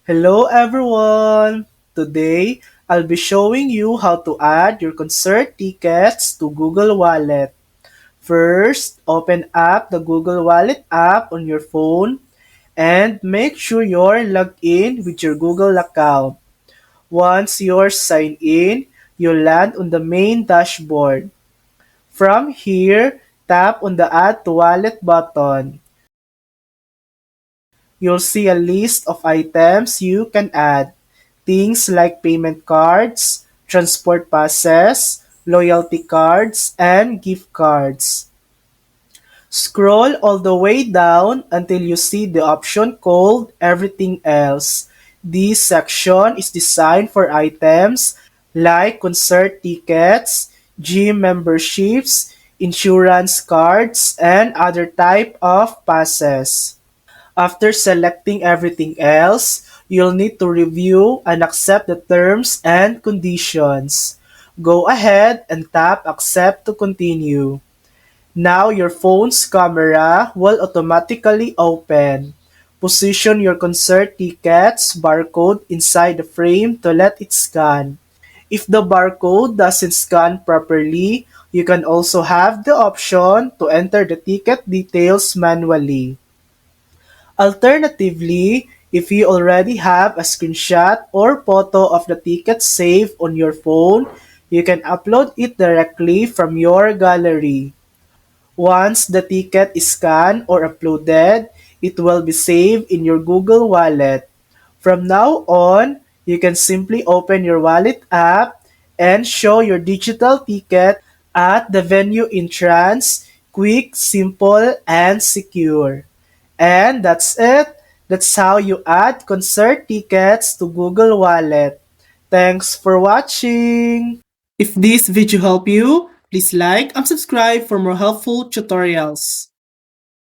Hello everyone! Today, I'll be showing you how to add your concert tickets to Google Wallet. First, open up the Google Wallet app on your phone and make sure you're logged in with your Google account. Once you're signed in, you'll land on the main dashboard. From here, tap on the Add to Wallet button. You'll see a list of items you can add. Things like payment cards, transport passes, loyalty cards, and gift cards. Scroll all the way down until you see the option called Everything Else. This section is designed for items like concert tickets, gym memberships, insurance cards, and other type of passes. After selecting everything else, you'll need to review and accept the terms and conditions. Go ahead and tap Accept to continue. Now your phone's camera will automatically open. Position your concert ticket's barcode inside the frame to let it scan. If the barcode doesn't scan properly, you can also have the option to enter the ticket details manually. Alternatively, if you already have a screenshot or photo of the ticket saved on your phone, you can upload it directly from your gallery. Once the ticket is scanned or uploaded, it will be saved in your Google Wallet. From now on, you can simply open your wallet app and show your digital ticket at the venue entrance, quick, simple, and secure. And that's it. That's how you add concert tickets to Google Wallet. Thanks for watching. If this video helped you, please like and subscribe for more helpful tutorials.